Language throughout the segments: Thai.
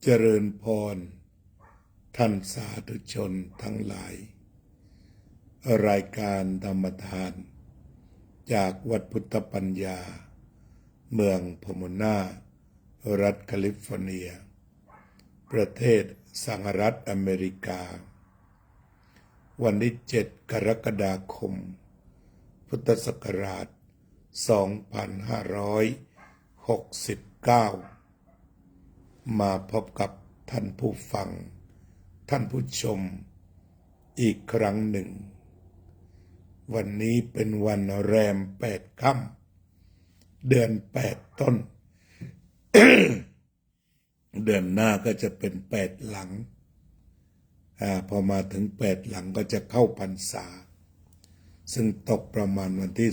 เจริญพรท่านสาธุชนทั้งหลายรายการธรรมทานจากวัดพุทธปัญญาเมืองพโมนารัฐแคลิฟอร์เนียประเทศสหรัฐอเมริกาวันที่7 กรกฎาคมพุทธศักราช 2569 มาพบกับท่านผู้ฟังท่านผู้ชมอีกครั้งหนึ่งวันนี้เป็นวันแรม8 ค่ำเดือน8 ต้น เดือนหน้าก็จะเป็น8 หลังพอมาถึง8 หลังก็จะเข้าพรรษาซึ่งตกประมาณวันที่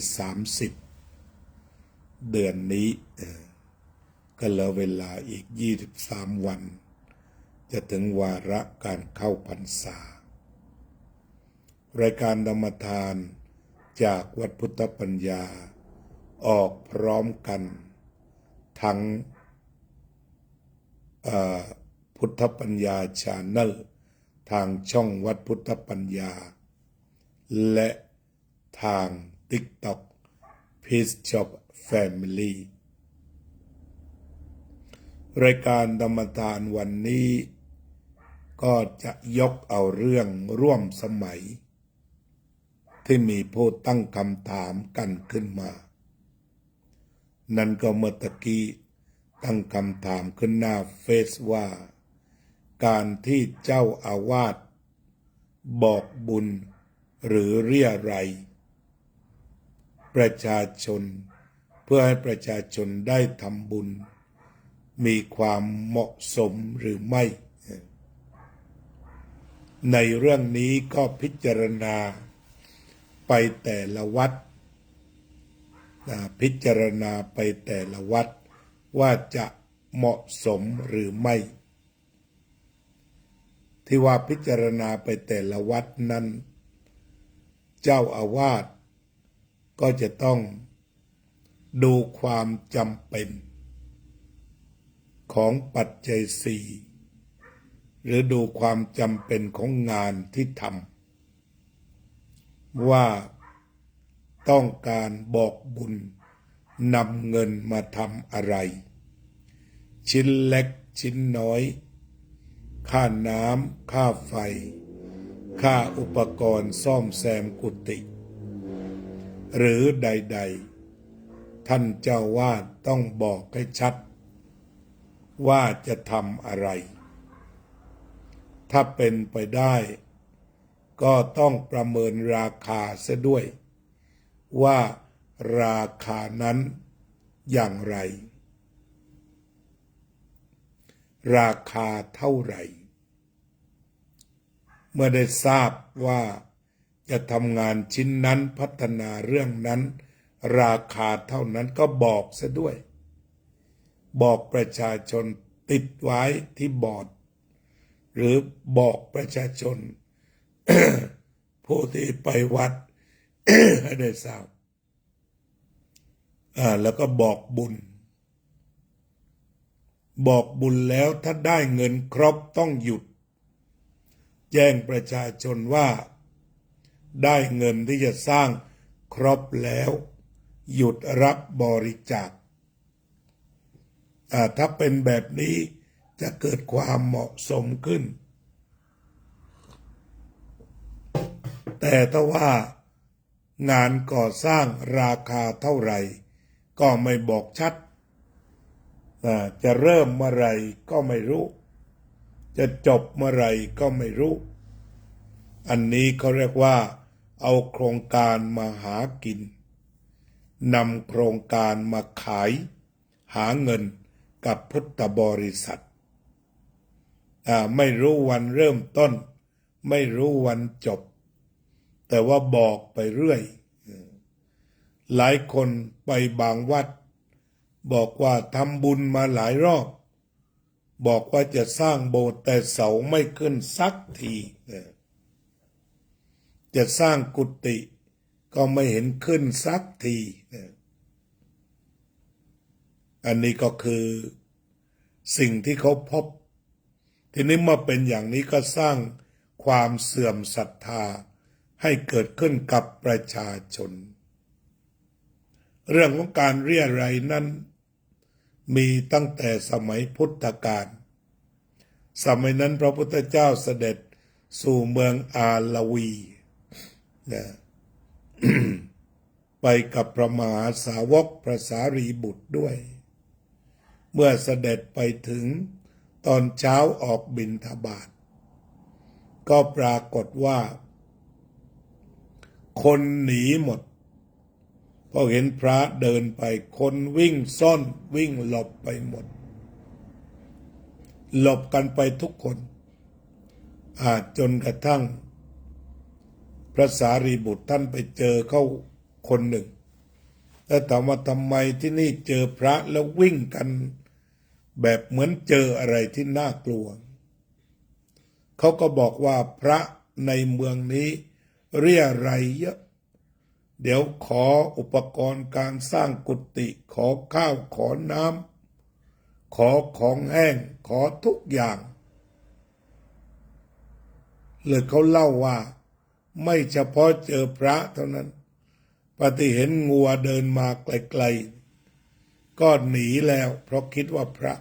30เดือนนี้ก็เหลือเวลาอีก23 วันจะถึงวาระการเข้าพรรษารายการธรรมทานจากวัดพุทธปัญญาออกพร้อมกันทั้งพุทธปัญญาชาแนลทางช่องวัดพุทธปัญญาและทาง TikTok Peace Shop Family รายการธรรมทานวันนี้ก็จะยกเอาเรื่องร่วมสมัยที่มีผู้ตั้งคำถามกันขึ้นมานั่นก็เมื่อตะกี้ตั้งคำถามขึ้นหน้าเฟซว่าการที่เจ้าอาวาสบอกบุญหรือเรี่ยไรประชาชนเพื่อให้ประชาชนได้ทำบุญมีความเหมาะสมหรือไม่ในเรื่องนี้ก็พิจารณาไปแต่ละวัดพิจารณาไปแต่ละวัดว่าจะเหมาะสมหรือไม่ที่ว่าพิจารณาไปแต่ละวัดนั้นเจ้าอาวาสก็จะต้องดูความจำเป็นของปัจจัยสี่หรือดูความจำเป็นของงานที่ทำว่าต้องการบอกบุญนำเงินมาทำอะไรชิ้นเล็กชิ้นน้อยค่าน้ำค่าไฟค่าอุปกรณ์ซ่อมแซมกุฏิหรือใดๆท่านเจ้าวาดต้องบอกให้ชัดว่าจะทำอะไรถ้าเป็นไปได้ก็ต้องประเมินราคาเสียด้วยว่าราคานั้นอย่างไรราคาเท่าไหร่เมื่อได้ทราบว่าจะทำงานชิ้นนั้นพัฒนาเรื่องนั้นราคาเท่านั้นก็บอกเสียด้วยบอกประชาชนติดไว้ที่บอร์ดหรือบอกประชาชน ผู้ที่ไปวัด ให้ได้ทราบแล้วก็บอกบุญแล้วถ้าได้เงินครบต้องหยุดแจ้งประชาชนว่าได้เงินที่จะสร้างครบแล้วหยุดรับบริจาคถ้าเป็นแบบนี้จะเกิดความเหมาะสมขึ้นแต่ถ้าว่างานก่อสร้างราคาเท่าไหร่ก็ไม่บอกชัดจะเริ่มเมื่อไหร่ก็ไม่รู้จะจบเมื่อไหร่ก็ไม่รู้อันนี้เขาเรียกว่าเอาโครงการมาหากินนำโครงการมาขายหาเงินกับพุทธบริษัทไม่รู้วันเริ่มต้นไม่รู้วันจบแต่ว่าบอกไปเรื่อยหลายคนไปบางวัดบอกว่าทำบุญมาหลายรอบบอกว่าจะสร้างโบสถ์แต่เสาไม่ขึ้นสักทีจะสร้างกุฏิก็ไม่เห็นขึ้นสักทีอันนี้ก็คือสิ่งที่เขาพบ ทีนี้เมื่อเป็นอย่างนี้ก็สร้างความเสื่อมศรัทธาให้เกิดขึ้นกับประชาชนเรื่องของการเรี่ยไรนั้นมีตั้งแต่สมัยพุทธกาลสมัยนั้นพระพุทธเจ้าเสด็จสู่เมืองอาลวีนะ ไปกับพระมหาสาวกพระสารีบุตรด้วยเมื่อเสด็จไปถึงตอนเช้าออกบิณฑบาตก็ปรากฏว่าคนหนีหมดพอเห็นพระเดินไปคนวิ่งซ่อนวิ่งหลบไปหมดหลบกันไปทุกคนจนกระทั่งพระสารีบุตรท่านไปเจอเขาคนหนึ่งแล้วถามว่าทำไมที่นี่เจอพระแล้ววิ่งกันแบบเหมือนเจออะไรที่น่ากลัวเขาก็บอกว่าพระในเมืองนี้เรี่ยไรเยอะเดี๋ยวขออุปกรณ์การสร้างกุฏิขอข้าวขอน้ำขอของแห้งขอทุกอย่างเลยเขาเล่าว่าไม่เฉพาะเจอพระเท่านั้นปฏิเห็นงัวเดินมาไกลๆก็หนีแล้วเพราะคิดว่าพระ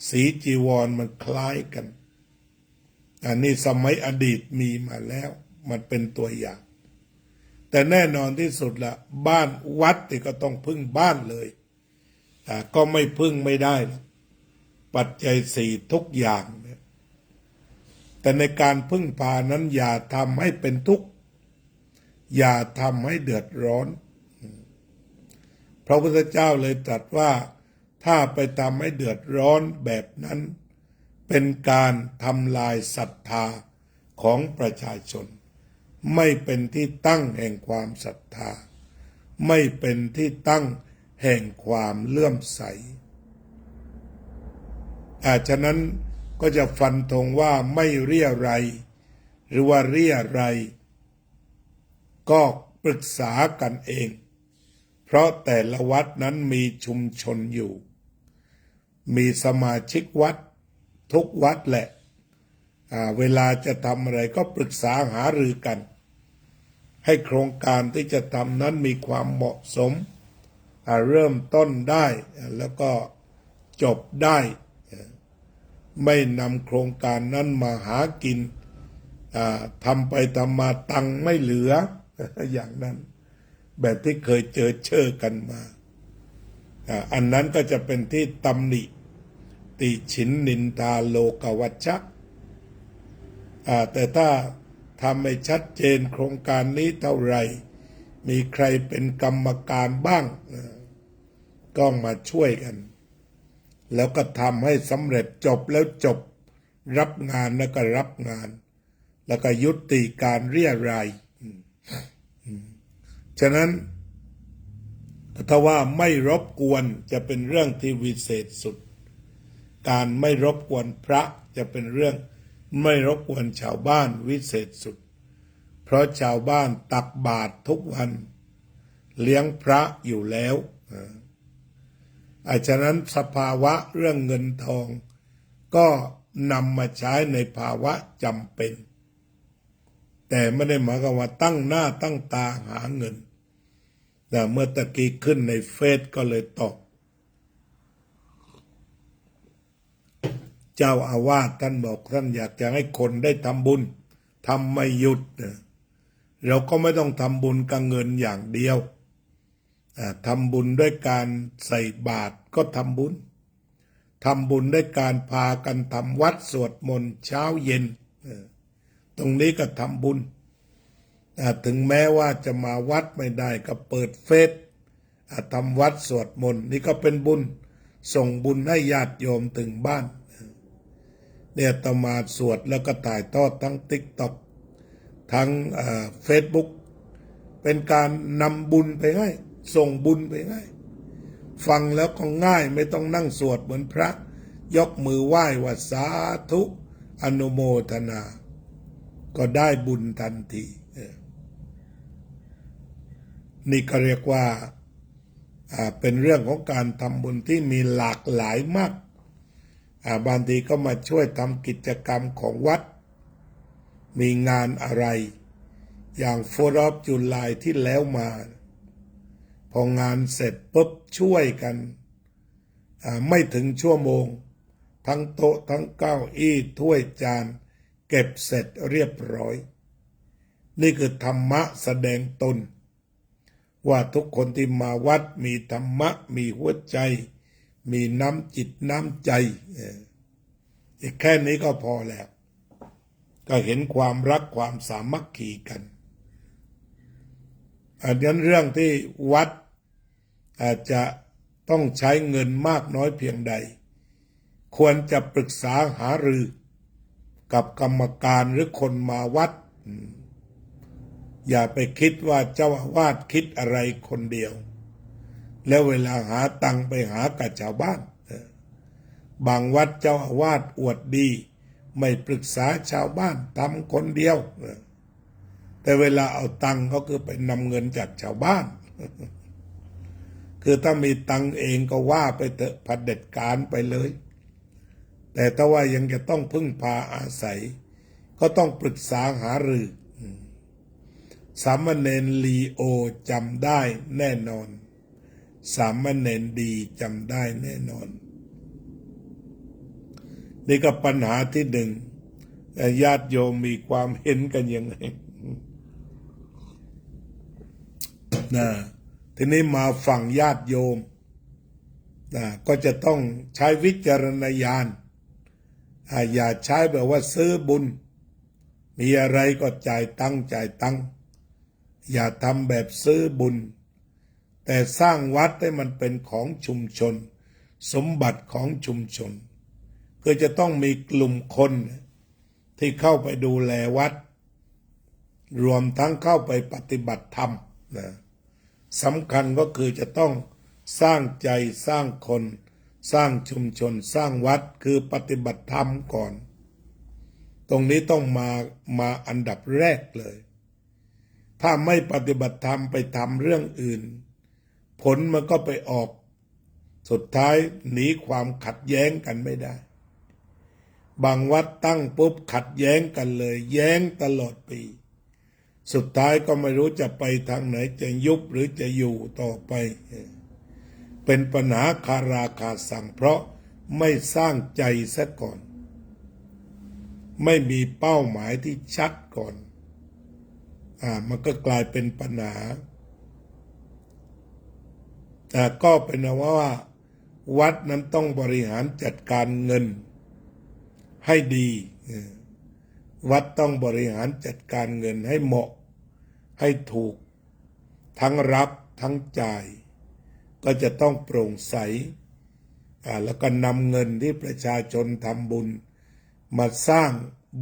สีจีวรมันคล้ายกันอันนี้สมัยอดีตมีมาแล้วมันเป็นตัวอย่างแต่แน่นอนที่สุดละบ้านวัดที่ก็ต้องพึ่งบ้านเลยก็ไม่พึ่งไม่ได้ปัจจัยสี่ทุกอย่างเนี่ยแต่ในการพึ่งพานั้นอย่าทำให้เป็นทุกข์อย่าทำให้เดือดร้อนพระพุทธเจ้าเลยตรัสว่าถ้าไปทำให้เดือดร้อนแบบนั้นเป็นการทำลายศรัทธาของประชาชนไม่เป็นที่ตั้งแห่งความศรัทธาไม่เป็นที่ตั้งแห่งความเลื่อมใสฉะนั้นก็จะฟันธงว่าไม่เรี่ยไรหรือว่าเรี่ยไรก็ปรึกษากันเองเพราะแต่ละวัดนั้นมีชุมชนอยู่มีสมาชิกวัดทุกวัดแหละเวลาจะทำอะไรก็ปรึกษาหารือกันให้โครงการที่จะทำนั้นมีความเหมาะสมเริ่มต้นได้แล้วก็จบได้ไม่นำโครงการนั้นมาหากินทำไปทำมาตังไม่เหลืออย่างนั้นแบบที่เคยเจอกันมาอันนั้นก็จะเป็นที่ตำหนิติฉินนินทาโลกวัชชะแต่ถ้าทำให้ชัดเจนโครงการนี้เท่าไหร่มีใครเป็นกรรมการบ้างก็มาช่วยกันแล้วก็ทำให้สำเร็จจบแล้วจบรับงานแล้วก็รับงานแล้วก็ยุติการเรี่ยไรฉะนั้นถ้าว่าไม่รบกวนจะเป็นเรื่องที่วิเศษสุดการไม่รบกวนพระจะเป็นเรื่องไม่รบกวนชาวบ้านวิเศษสุดเพราะชาวบ้านตักบาตรทุกวันเลี้ยงพระอยู่แล้วฉะนั้นสภาวะเรื่องเงินทองก็นำมาใช้ในภาวะจำเป็นแต่ไม่ได้หมายความว่าตั้งหน้าตั้งตาหาเงินแต่เมื่อตะกี้ขึ้นในเฟซก็เลยตอบเจ้าอาวาสท่านบอกท่านอยากจะให้คนได้ทำบุญทำไม่หยุดเราก็ไม่ต้องทำบุญกับเงินอย่างเดียวทำบุญด้วยการใส่บาตรก็ทำบุญทำบุญด้วยการพากันทำวัดสวดมนต์เช้าเย็นตรงนี้ก็ทำบุญถึงแม้ว่าจะมาวัดไม่ได้ก็เปิดเฟซทำวัดสวดมนต์นี่ก็เป็นบุญส่งบุญให้ญาติโยมถึงบ้านเนี่ยตมาสวดแล้วก็ถ่ายทอดทั้ง TikTok ทั้งFacebook เป็นการนำบุญไปให้ส่งบุญไปให้ฟังแล้วก็ง่ายไม่ต้องนั่งสวดเหมือนพระยกมือไหว้ว่าสาธุอนุโมทนาก็ได้บุญทันทีนี่ก็เรียกว่าเป็นเรื่องของการทำบุญที่มีหลากหลายมาก บางทีก็มาช่วยทำกิจกรรมของวัดมีงานอะไรอย่าง4 of July ที่แล้วมาพองานเสร็จปุ๊บช่วยกันไม่ถึงชั่วโมงทั้งโต๊ะทั้งเก้าอี้ถ้วยจานเก็บเสร็จเรียบร้อยนี่คือธรรมะแสดงตนว่าทุกคนที่มาวัดมีธรรมะมีหัวใจมีน้ำจิตน้ำใจอีกแค่นี้ก็พอแล้วก็เห็นความรักความสามัคคีกันอันนั้นเรื่องที่วัดอาจจะต้องใช้เงินมากน้อยเพียงใดควรจะปรึกษาหารือกับกรรมการหรือคนมาวัดอย่าไปคิดว่าเจ้าอาวาสคิดอะไรคนเดียวแล้วเวลาหาตังไปหากับชาวบ้านบางวัดเจ้าอาวาสอวดดีไม่ปรึกษาชาวบ้านทำคนเดียวแต่เวลาเอาตังก็คือไปนำเงินจากชาวบ้านคือถ้ามีตังเองก็ว่าไปเถอะเผด็จการไปเลยแต่ถ้าว่ายังจะต้องพึ่งพาอาศัยก็ต้องปรึกษาหารือสามเณรลีโอจำได้แน่นอนสามเณรดีจำได้แน่นอนนี่ก็ปัญหาที่หนึ่งญาติโยมมีความเห็นกันยังไงทีนี้มาฝั่งญาติโยมก็จะต้องใช้วิจารณญาณอย่าใช้แบบว่าซื้อบุญมีอะไรก็จ่ายตังอย่าทำแบบซื้อบุญแต่สร้างวัดให้มันเป็นของชุมชนสมบัติของชุมชนคือจะต้องมีกลุ่มคนที่เข้าไปดูแลวัดรวมทั้งเข้าไปปฏิบัติธรรมสำคัญก็คือจะต้องสร้างใจสร้างคนสร้างชุมชนสร้างวัดคือปฏิบัติธรรมก่อนตรงนี้ต้องมาอันดับแรกเลยถ้าไม่ปฏิบัติธรรมไปทำเรื่องอื่นผลมันก็ไปออกสุดท้ายหนีความขัดแย้งกันไม่ได้บางวัดตั้งปุ๊บขัดแย้งกันเลยแย้งตลอดปีสุดท้ายก็ไม่รู้จะไปทางไหนจะยุบหรือจะอยู่ต่อไปเป็นปัญหาคาราคาซังเพราะไม่สร้างใจซะก่อนไม่มีเป้าหมายที่ชัดก่อนมันก็กลายเป็นปัญหาแต่ก็เป็นว่าวัดนั้นต้องบริหารจัดการเงินให้ดีวัดต้องบริหารจัดการเงินให้เหมาะให้ถูกทั้งรับทั้งจ่ายก็จะต้องโปร่งใสแล้วก็นำเงินที่ประชาชนทำบุญมาสร้าง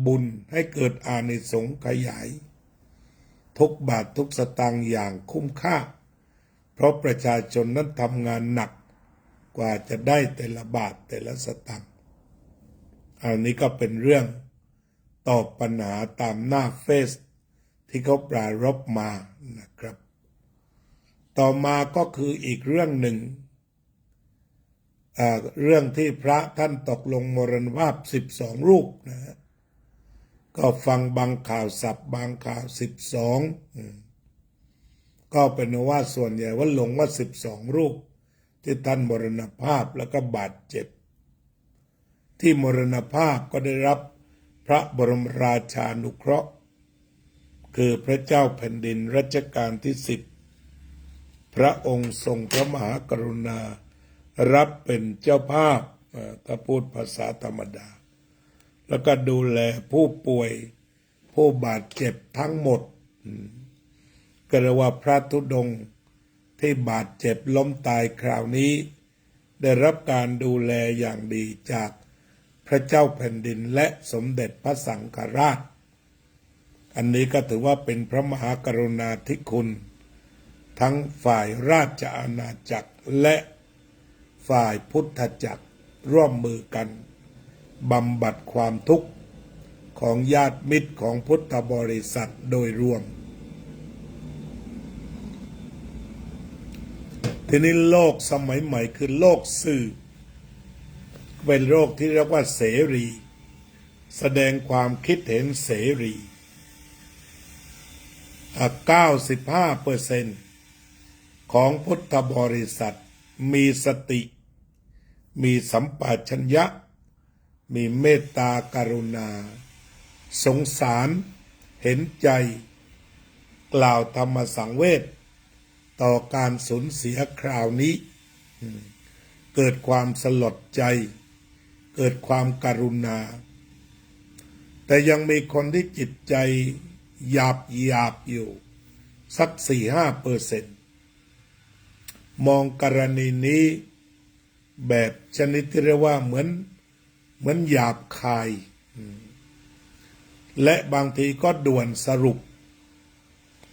บุญให้เกิดอานิสงส์ขยายทุกบาททุกสตางค์อย่างคุ้มค่าเพราะประชาชนนั้นทำงานหนักกว่าจะได้แต่ละบาทแต่ละสตางค์อันนี้ก็เป็นเรื่องตอบปัญหาตามหน้าเฟซที่เขาปรารภมานะครับต่อมาก็คืออีกเรื่องหนึ่งเรื่องที่พระท่านตกลงมรณภาพ12 รูปนะก็ฟังบางข่าวสับบางข่าว12ก็เป็นว่าส่วนใหญ่ว่าหลงว่า12 รูปที่ท่านมรณภาพแล้วก็บาดเจ็บที่มรณภาพก็ได้รับพระบรมราชานุเคราะห์คือพระเจ้าแผ่นดินรัชกาลที่10พระองค์ทรงพระมหากรุณารับเป็นเจ้าภาพถ้าพูดภาษาธรรมดาแล้วก็ดูแลผู้ป่วยผู้บาดเจ็บทั้งหมดก็เรียกว่าพระธุดงค์ที่บาดเจ็บล้มตายคราวนี้ได้รับการดูแลอย่างดีจากพระเจ้าแผ่นดินและสมเด็จพระสังฆราชอันนี้ก็ถือว่าเป็นพระมหากรุณาธิคุณทั้งฝ่ายราชอาณาจักรและฝ่ายพุทธจักรร่วมมือกันบำบัดความทุกข์ของญาติมิตรของพุทธบริษัทโดยรวมทีนี้โลกสมัยใหม่คือโลกสื่อ เป็นโรคที่เรียกว่าเสรี แสดงความคิดเห็นเสรี 95% ของพุทธบริษัทมีสติ มีสัมปชัญญะ มีเมตตากรุณา สงสารเห็นใจ กล่าวธรรมสังเวชต่อการสูญเสียคราวนี้ เกิดความสลดใจ เกิดความกรุณา แต่ยังมีคนที่จิตใจหยาบอยู่สัก 4-5%มองกรณีนี้แบบชนิดที่เรียกว่าเหมือนหยาบคาย และบางทีก็ด่วนสรุป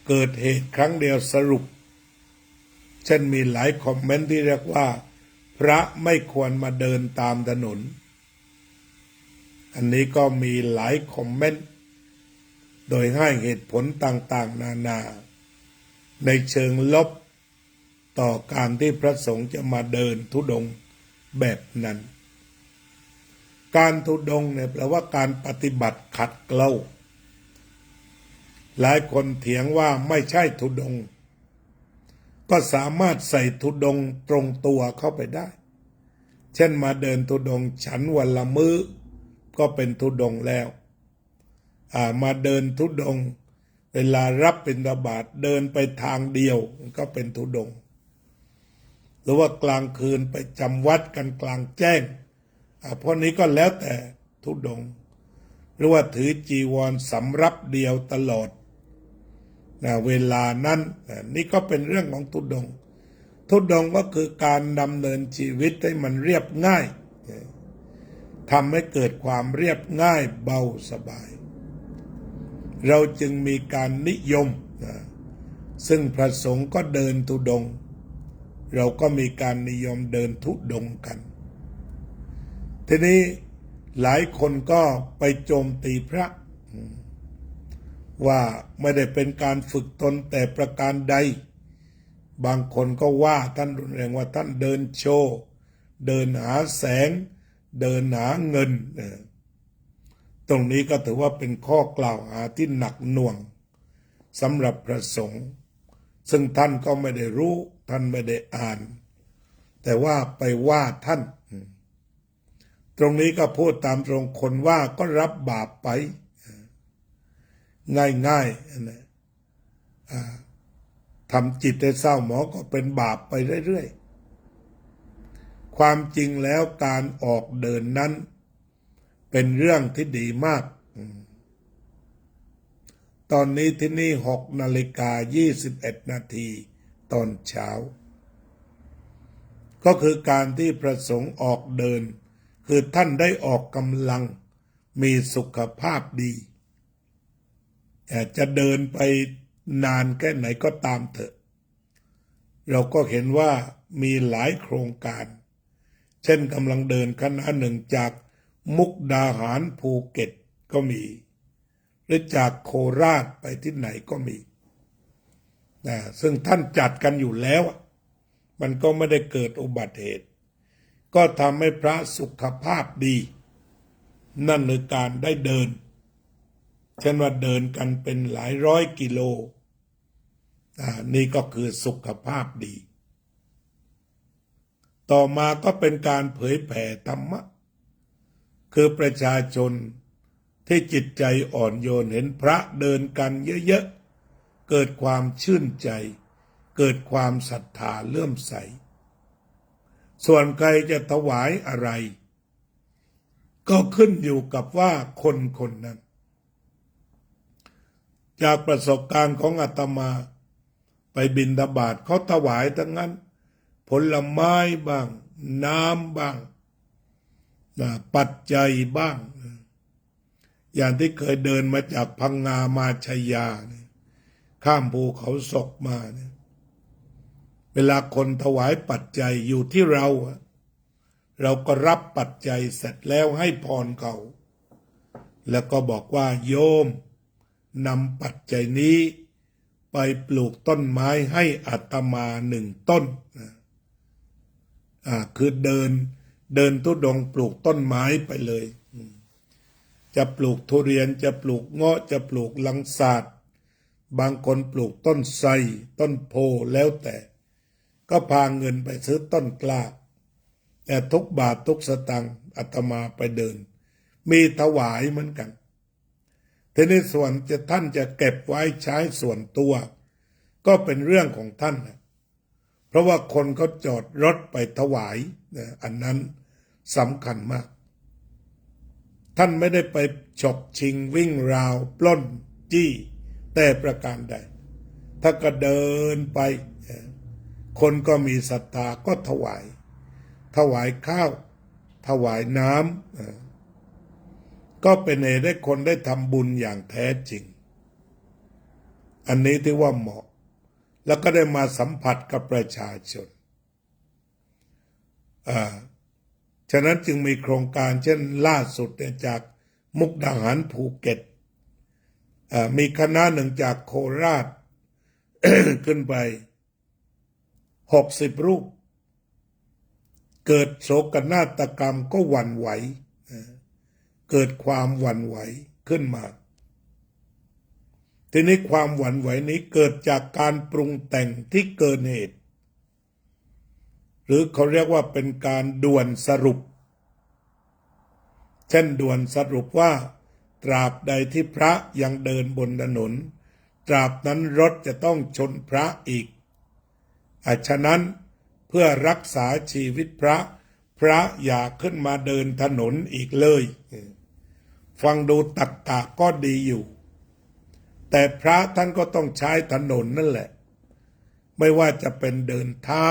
เกิดเหตุครั้งเดียวสรุป เช่นมีหลายคอมเมนต์ที่เรียกว่าพระไม่ควรมาเดินตามถนน อันนี้ก็มีหลายคอมเมนต์โดยให้เหตุผลต่างๆนานาในเชิงลบต่อการที่พระสงฆ์จะมาเดินธุดงค์แบบนั้น การธุดงค์เนี่ยแปลว่าการปฏิบัติขัดเกลาหลายคนเถียงว่าไม่ใช่ธุดงค์ก็สามารถใส่ธุดงค์ตรงตัวเข้าไปได้ เช่นมาเดินธุดงค์ฉันวันละมื้อก็เป็นธุดงค์แล้วมาเดินธุดงค์เวลารับบิณฑบาตเดินไปทางเดียวก็เป็นธุดงค์หรือว่ากลางคืนไปจำวัดกันกลางแจ้งพวกนี้ก็แล้วแต่ธุดงค์หรือว่าถือจีวรสำรับเดียวตลอดเวลานั้นนี่ก็เป็นเรื่องของธุดงค์ธุดงค์ก็คือการดำเนินชีวิตให้มันเรียบง่ายทำให้เกิดความเรียบง่ายเบาสบายเราจึงมีการนิยมซึ่งพระสงฆ์ก็เดินธุดงค์เราก็มีการนิยมเดินธุดงค์กันทีนี้หลายคนก็ไปโจมตีพระว่าไม่ได้เป็นการฝึกตนแต่ประการใดบางคนก็ว่าท่านรุนแรงว่าท่านเดินโชว์เดินหาแสงเดินหาเงินตรงนี้ก็ถือว่าเป็นข้อกล่าวหาที่หนักหน่วงสำหรับพระสงฆ์ซึ่งท่านก็ไม่ได้รู้ท่านไม่ได้อ่านแต่ว่าไปว่าท่านตรงนี้ก็พูดตามตรงคนว่าก็รับบาปไปง่ายๆนะทำจิตให้เศร้าหมองก็เป็นบาปไปเรื่อยๆความจริงแล้วการออกเดินนั้นเป็นเรื่องที่ดีมากตอนนี้ที่นี่6:21 นาทีตอนเช้าก็คือการที่พระสงฆ์ออกเดินคือท่านได้ออกกำลังมีสุขภาพดีจะเดินไปนานแค่ไหนก็ตามเถอะเราก็เห็นว่ามีหลายโครงการเช่นกำลังเดินคณะหนึ่งจากมุกดาหารภูเก็ตก็มีหรือจากโคราชไปที่ไหนก็มีซึ่งท่านจัดกันอยู่แล้วมันก็ไม่ได้เกิดอุบัติเหตุก็ทำให้พระสุขภาพดีนั่นคือการได้เดินเช่นว่าเดินกันเป็นหลายร้อยกิโลนี่ก็คือสุขภาพดีต่อมาก็เป็นการเผยแผ่ธรรมะคือประชาชนที่จิตใจอ่อนโยนเห็นพระเดินกันเยอะๆเกิดความชื่นใจเกิดความศรัทธาเลื่อมใสส่วนใครจะถวายอะไรก็ขึ้นอยู่กับว่าคนคนนั้นจากประสบการณ์ของอาตมาไปบิณฑบาตเขาถวายทั้งนั้นผลไม้บ้างน้ำบ้างปัจจัยบ้างอย่างที่เคยเดินมาจากพังงามาชัยยาข้ามภูเขาศกมาเวลาคนถวายปัจจัยอยู่ที่เราก็รับปัจจัยเสร็จแล้วให้พรเขาแล้วก็บอกว่าโยมนำปัจจัยนี้ไปปลูกต้นไม้ให้อาตมา1 ต้นคือเดิน เดินธุดงค์ปลูกต้นไม้ไปเลยจะปลูกทุเรียนจะปลูกเงาะจะปลูกลังสาดบางคนปลูกต้นไทรต้นโพแล้วแต่ก็พาเงินไปซื้อต้นกล้าแต่ทุกบาททุกสตางค์อาตมาไปเดินมีถวายเหมือนกันทีนี้ส่วนท่านจะเก็บไว้ใช้ส่วนตัวก็เป็นเรื่องของท่านนะเพราะว่าคนเขาจอดรถไปถวายนะอันนั้นสำคัญมากท่านไม่ได้ไปฉกชิงวิ่งราวปล้นจี้แต่ประการใดถ้าก็เดินไปคนก็มีศรัทธาก็ถวายข้าวถวายน้ำก็เป็นเหตุให้คนได้ทำบุญอย่างแท้จริงอันนี้ที่ว่าเหมาะแล้วก็ได้มาสัมผัสกับประชาชนฉะนั้นจึงมีโครงการเช่นล่าสุดเนี่ยจากมุกดาหารภูเก็ตมีคณะหนึ่งจากโคราช ขึ้นไป60 รูปเกิดโศกนาฏกรรมก็หวั่นไหวเกิดความหวั่นไหวขึ้นมาทีนี้ความหวั่นไหวนี้เกิดจากการปรุงแต่งที่เกินเหตุหรือเขาเรียกว่าเป็นการด่วนสรุปเช่นด่วนสรุปว่าตราบใดที่พระยังเดินบนถนนตราบนั้นรถจะต้องชนพระอีกฉะนั้นเพื่อรักษาชีวิตพระอย่าขึ้นมาเดินถนนอีกเลยฟังดูตรรกะก็ดีอยู่แต่พระท่านก็ต้องใช้ถนนนั่นแหละไม่ว่าจะเป็นเดินเท้า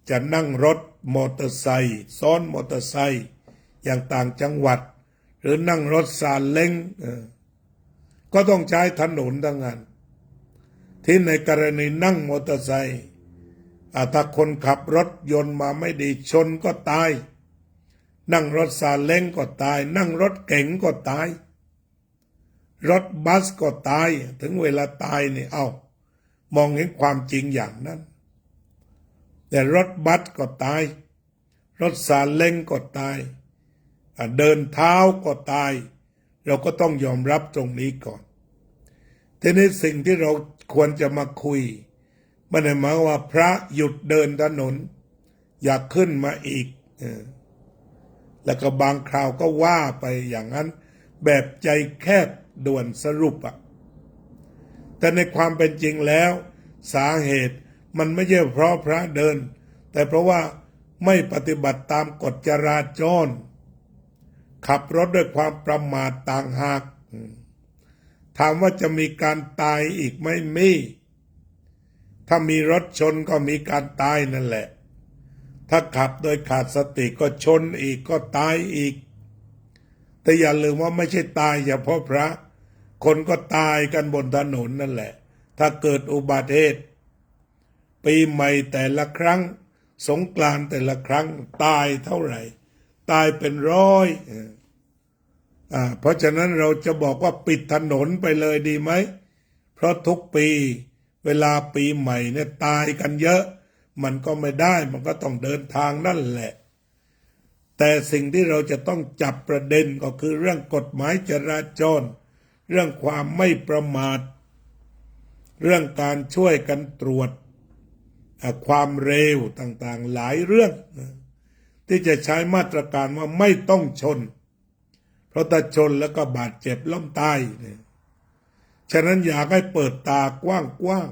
จะนั่งรถมอเตอร์ไซค์ซ้อนมอเตอร์ไซค์อย่างต่างจังหวัดหรือนั่งรถซาเล้งก็ต้องใช้ถนนทั้งนั้นที่ในกรณีนั่งมอเตอร์ไซค์ถ้าคนขับรถยนต์มาไม่ดีชนก็ตายนั่งรถซาเล้งก็ตายนั่งรถเก๋งก็ตายรถบัสก็ตายถึงเวลาตายนี่มองเห็นความจริงอย่างนั้นแต่รถบัสก็ตายรถซาเล้งก็ตายเดินเท้าก็ตายเราก็ต้องยอมรับตรงนี้ก่อนทีนี้สิ่งที่เราควรจะมาคุยไม่ได้หมายว่าพระหยุดเดินถนนอยากขึ้นมาอีกแล้วก็บางคราวก็ว่าไปอย่างนั้นแบบใจแคบด่วนสรุปแต่ในความเป็นจริงแล้วสาเหตุมันไม่ใช่เพราะพระเดินแต่เพราะว่าไม่ปฏิบัติตามกฎจราจรขับรถด้วยความประมาทต่างหากถามว่าจะมีการตายอีกไหมมีถ้ามีรถชนก็มีการตายนั่นแหละถ้าขับโดยขาดสติก็ชนอีกก็ตายอีกแต่อย่าลืมว่าไม่ใช่ตายเฉพาะพระคนก็ตายกันบนถนนนั่นแหละถ้าเกิดอุบัติเหตุปีใหม่แต่ละครั้งสงกรานต์แต่ละครั้งตายเท่าไหร่ตายเป็นร้อยเพราะฉะนั้นเราจะบอกว่าปิดถนนไปเลยดีไหมเพราะทุกปีเวลาปีใหม่เนี่ยตายกันเยอะมันก็ไม่ได้มันก็ต้องเดินทางนั่นแหละแต่สิ่งที่เราจะต้องจับประเด็นก็คือเรื่องกฎหมายจราจรเรื่องความไม่ประมาทเรื่องการช่วยกันตรวจความเร็วต่างๆหลายเรื่องที่จะใช้มาตรการว่าไม่ต้องชนเพราะถ้าชนแล้วก็บาดเจ็บล้มตายเนี่ยฉะนั้นอยากให้เปิดตากว้าง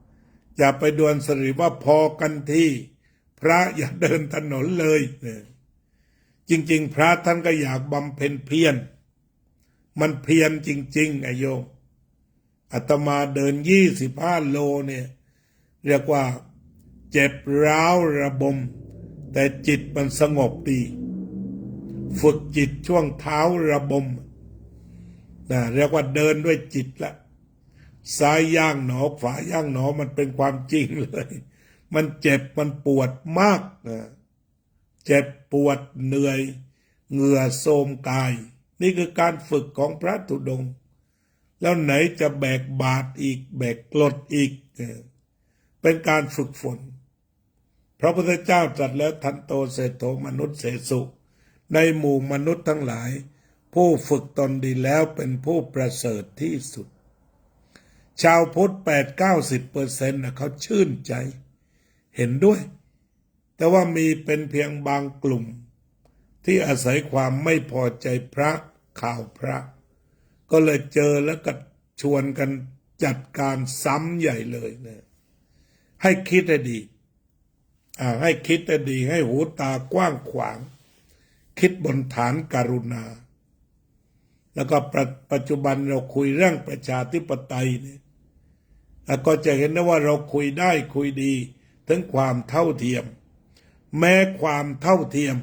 ๆอย่าไปด่วนสรุปว่าพอกันที่พระอย่าเดินถนนเลยเนี่ยจริงๆพระท่านก็อยากบำเพ็ญเพียรมันเพียรจริงๆโยมอาตมาเดิน25 โลเนี่ยเรียกว่าเจ็บร้าวระบมแต่จิตมันสงบดีฝึกจิตช่วงเท้าระบมเรียกว่าเดินด้วยจิตละซ้ายย่างหนอขวาย่างหนอมันเป็นความจริงเลยมันเจ็บมันปวดมากเจ็บปวดเหนื่อยเหงื่อโทรมกายนี่คือการฝึกของพระธุดงค์แล้วไหนจะแบกบาตรอีกแบกกรดอีกเป็นการฝึกฝน พระพุทธเจ้าตรัสแล้วทันโตเศรษโธมนุษย์เสสุ ในหมู่มนุษย์ทั้งหลาย ผู้ฝึกตนดีแล้วเป็นผู้ประเสริฐที่สุด ชาวพุทธ80-90%นะเขาชื่นใจเห็นด้วย แต่ว่ามีเป็นเพียงบางกลุ่มที่อาศัยความไม่พอใจพระข่าวพระ ก็เลยเจอแล้วก็ชวนกันจัดการซ้ำใหญ่เลยนะให้คิดให้ดีให้คิดให้ดีให้หูตากว้างขวางคิดบนฐานกรุณาแล้วก็ปัจจุบันเราคุยเรื่องประชาธิปไตยเนี่ยก็จะเห็นได้ว่าเราคุยได้คุยดีถึงความเท่าเทียมแม้ความเท่าเทียม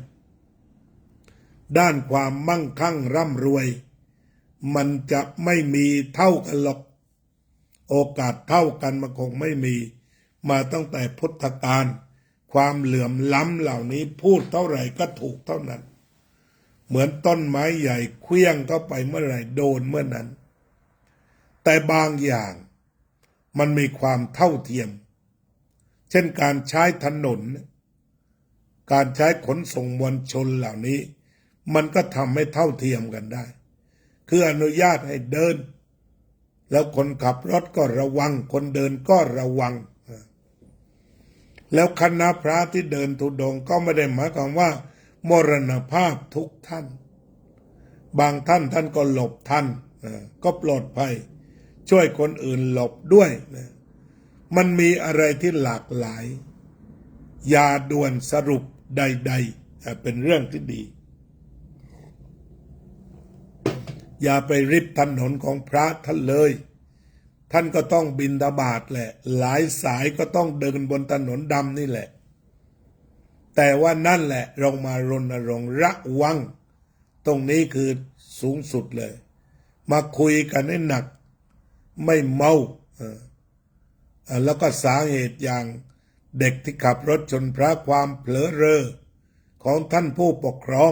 ด้านความมั่งคั่งร่ำรวยมันจะไม่มีเท่ากันหรอกโอกาสเท่ากันมันคงไม่มีมาตั้งแต่พุทธกาลความเหลื่อมล้ำเหล่านี้พูดเท่าไหร่ก็ถูกเท่านั้นเหมือนต้นไม้ใหญ่เคลื่องเข้าไปเมื่อไหร่โดนเมื่อนั้นแต่บางอย่างมันมีความเท่าเทียมเช่นการใช้ถนนการใช้ขนส่งมวลชนเหล่านี้มันก็ทำให้เท่าเทียมกันได้คืออนุญาตให้เดินแล้วคนขับรถก็ระวังคนเดินก็ระวังแล้วคณะพระที่เดินธุดงค์ก็ไม่ได้หมายความว่ามรณภาพทุกท่านบางท่านก็หลบท่านก็ปลอดภัยช่วยคนอื่นหลบด้วยมันมีอะไรที่หลากหลายอย่าด่วนสรุปใดๆเป็นเรื่องที่ดีอย่าไปริบถนนของพระท่านเลยท่านก็ต้องบิณฑบาตแหละหลายสายก็ต้องเดินบนถนนดำนี่แหละแต่ว่านั่นแหละเรามารณรงค์ระวังตรงนี้คือสูงสุดเลยมาคุยกันให้หนักไม่เมาแล้วก็สาเหตุอย่างเด็กที่ขับรถชนพระความเผลอเรอของท่านผู้ปกครอง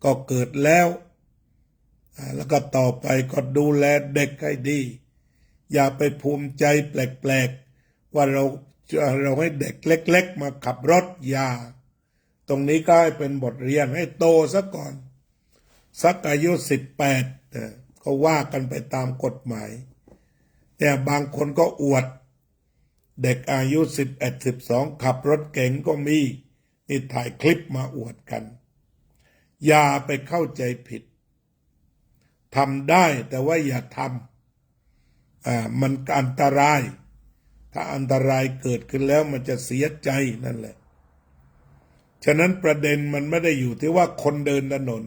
ก็เกิดแล้วแล้วก็ต่อไปก็ดูแลเด็กให้ดีอย่าไปภูมิใจแปลกๆว่าเราให้เด็กเล็กๆมาขับรถอย่าตรงนี้ก็ให้เป็นบทเรียนให้โตซะก่อนสักอายุ18ก็ว่ากันไปตามกฎหมายแต่บางคนก็อวดเด็กอายุ11-12ขับรถเก๋งก็มีนี่ถ่ายคลิปมาอวดกันอย่าไปเข้าใจผิดทำได้แต่ว่าอย่าทำมันอันตรายถ้าอันตรายเกิดขึ้นแล้วมันจะเสียใจนั่นแหละฉะนั้นประเด็นมันไม่ได้อยู่ที่ว่าคนเดินถนน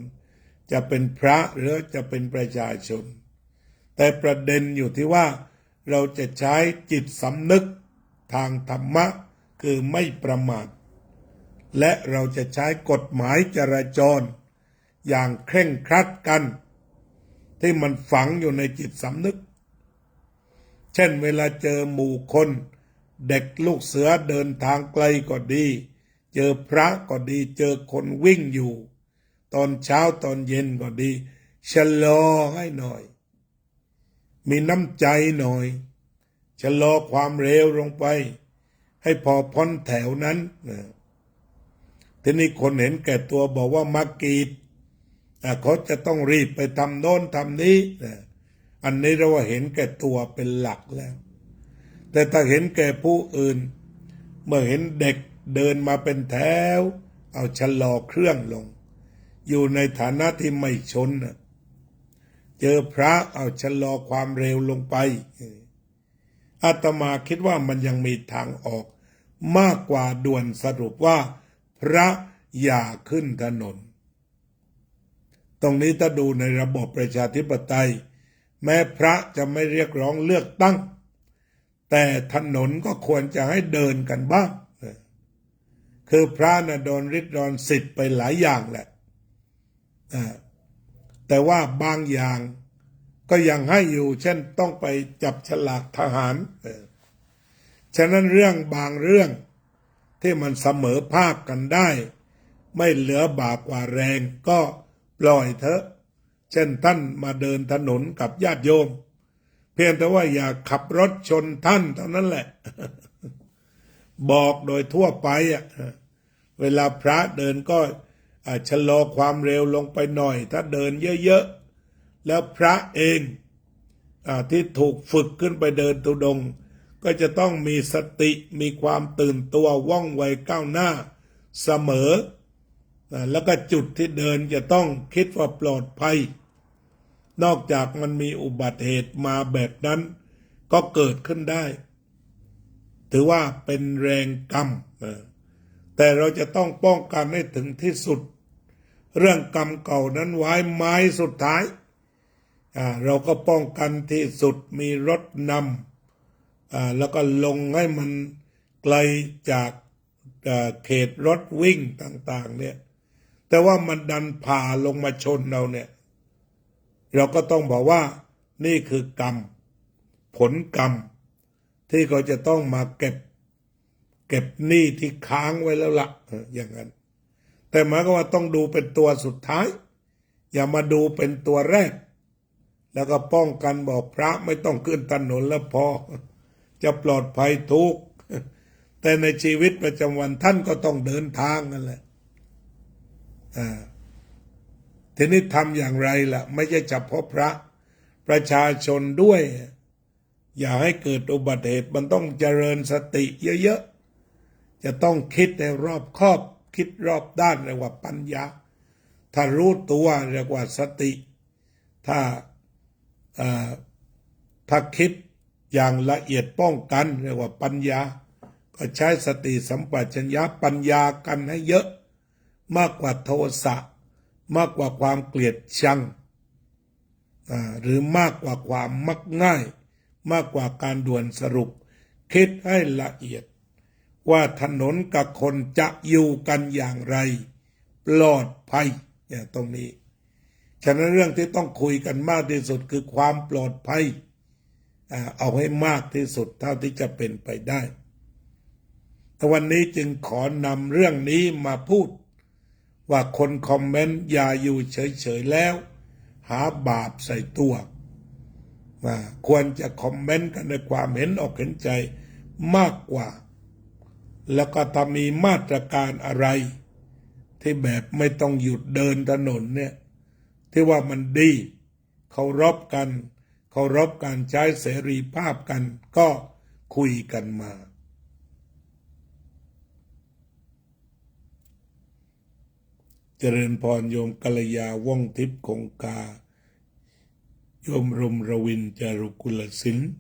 จะเป็นพระหรือจะเป็นประชาชนแต่ประเด็นอยู่ที่ว่าเราจะใช้จิตสำนึกทางธรรมะคือไม่ประมาทและเราจะใช้กฎหมายจราจรอย่างเคร่งครัดกันที่มันฝังอยู่ในจิตสำนึกเช่นเวลาเจอหมู่คนเด็กลูกเสือเดินทางไกลก็ดีเจอพระก็ดีเจอคนวิ่งอยู่ตอนเช้าตอนเย็นก็ดีชะลอให้หน่อยมีน้ำใจหน่อยชะลอความเร็วลงไปให้พอพ้นแถวนั้นทีนี้คนเห็นแก่ตัวบอกว่ามากีดเขาจะต้องรีบไปทำโน้นทำนี้อันนี้เราว่าเห็นแก่ตัวเป็นหลักแล้วแต่ถ้าเห็นแก่ผู้อื่นเมื่อเห็นเด็กเดินมาเป็นแถวเอาชะลอเครื่องลงอยู่ในฐานะที่ไม่ชนเจอพระเอาชะลอความเร็วลงไปอาตมาคิดว่ามันยังมีทางออกมากกว่าด่วนสรุปว่าพระอย่าขึ้นถนนตรงนี้ถ้าดูในระบบประชาธิปไตยแม้พระจะไม่เรียกร้องเลือกตั้งแต่ถนนก็ควรจะให้เดินกันบ้างคือพระโดนริดรอนสิทธิ์ไปหลายอย่างแหละแต่ว่าบางอย่างก็ยังให้อยู่เช่นต้องไปจับฉลากทหารฉะนั้นเรื่องบางเรื่องที่มันเสมอภาคกันได้ไม่เหลือบากกว่าแรงก็ปล่อยเถอะเช่นท่านมาเดินถนนกับญาติโยมเพียงแต่ว่าอย่าขับรถชนท่านเท่านั้นแหละ บอกโดยทั่วไปเวลาพระเดินก็ชะลอความเร็วลงไปหน่อยถ้าเดินเยอะๆแล้วพระเองที่ถูกฝึกขึ้นไปเดินธุดงค์ก็จะต้องมีสติมีความตื่นตัวว่องไวก้าวหน้าเสมอแล้วก็จุดที่เดินจะต้องคิดว่าปลอดภัยนอกจากมันมีอุบัติเหตุมาแบบนั้นก็เกิดขึ้นได้ถือว่าเป็นแรงกรรมแต่เราจะต้องป้องกันให้ถึงที่สุดเรื่องกรรมเก่านั้นไว้ไม้สุดท้ายเราก็ป้องกันที่สุดมีรถนำแล้วก็ลงให้มันไกลจากเขตรถวิ่งต่างๆเนี่ยแต่ว่ามันดันผ่าลงมาชนเราเนี่ยเราก็ต้องบอกว่านี่คือกรรมผลกรรมที่เขาจะต้องมาเก็บหนี้ที่ค้างไว้แล้วละอย่างนั้นแต่หมายก็ว่าต้องดูเป็นตัวสุดท้ายอย่ามาดูเป็นตัวแรกแล้วก็ป้องกันบอกพระไม่ต้องขึ้นถนนแล้วพอจะปลอดภัยทุกแต่ในชีวิตประจำวันท่านก็ต้องเดินทางนั่นแหละทีนี้ทำอย่างไรล่ะไม่ใช่เฉพาะพระประชาชนด้วยอย่าให้เกิดอุบัติเหตุมันต้องเจริญสติเยอะๆจะต้องคิดในรอบคอบคิดรอบด้านเรียกว่าปัญญาถ้ารู้ตัวเรียกว่าสติถ้าคิดอย่างละเอียดป้องกันเรียกว่าปัญญาก็ใช้สติสัมปชัญญะปัญญากันให้เยอะมากกว่าโทสะมากกว่าความเกลียดชังหรือมากกว่าความมักง่ายมากกว่าการด่วนสรุปคิดให้ละเอียดว่าถนนกับคนจะอยู่กันอย่างไรปลอดภัยอย่างตรงนี้ฉะนั้นเรื่องที่ต้องคุยกันมากที่สุดคือความปลอดภัยเอาให้มากที่สุดเท่าที่จะเป็นไปได้แต่วันนี้จึงขอนำเรื่องนี้มาพูดว่าคนคอมเมนต์อย่าอยู่เฉยๆแล้วหาบาปใส่ตัวควรจะคอมเมนต์กันในความเห็นอกเห็นใจมากกว่าแล้วก็ถ้ามีมาตรการอะไรที่แบบไม่ต้องหยุดเดินถนนเนี่ยที่ว่ามันดีเคารพการใช้เสรีภาพกันก็คุยกันมาเจริญพรโยมกัลยาว่องทิพย์คงคาโยมรมรวินจารุกุลศิลป์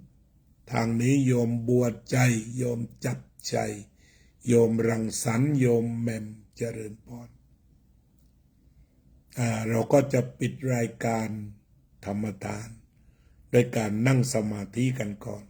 ทางนี้โยมบัวใจโยมจับใจโยมรังสรรค์โยมแหม่มเจริญพรเราก็จะปิดรายการธรรมทานด้วยการนั่งสมาธิกันก่อน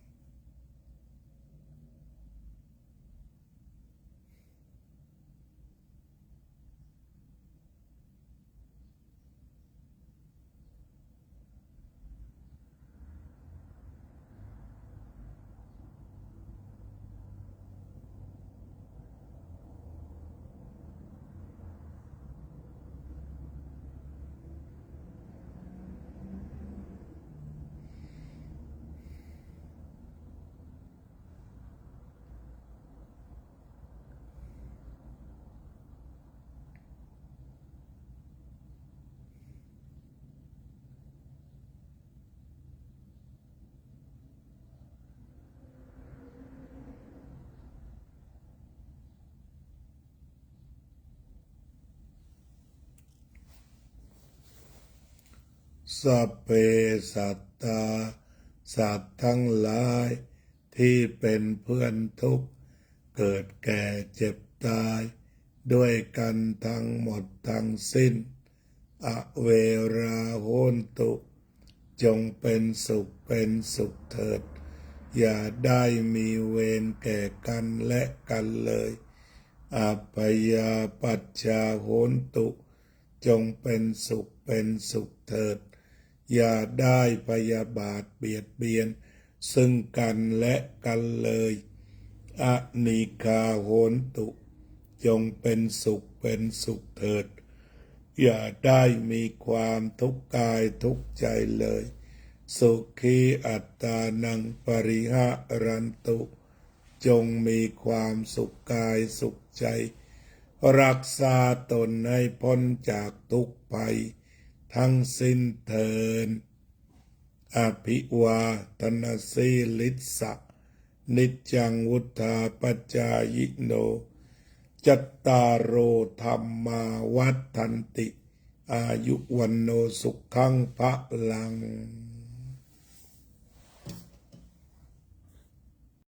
สัพเพสัตตาสัตว์ทั้งหลายที่เป็นเพื่อนทุกข์เกิดแก่เจ็บตายด้วยกันทั้งหมดทั้งสิ้นอเวราโหนตุจงเป็นสุขเถิดอย่าได้มีเวรแก่กันและกันเลยอัปยาปัชชาโหนตุจงเป็นสุขเถิดอย่าได้พยาบาทเบียดเบียนซึ่งกันและกันเลยอนิฆาโหนตุจงเป็นสุขเถิดอย่าได้มีความทุกข์กายทุกข์ใจเลยสุขีอัตตานังปริหารันตุ จงมีความสุขกายสุขใจ รักษาตนให้พ้นจากทุกข์ภัยทั้งสิ้นเถิดอภิวาทนาสีลิสสะนิจจังวุธาปจายโนจัตตารโอธรรมาวัฏันติอายุวันโนสุขังพลัง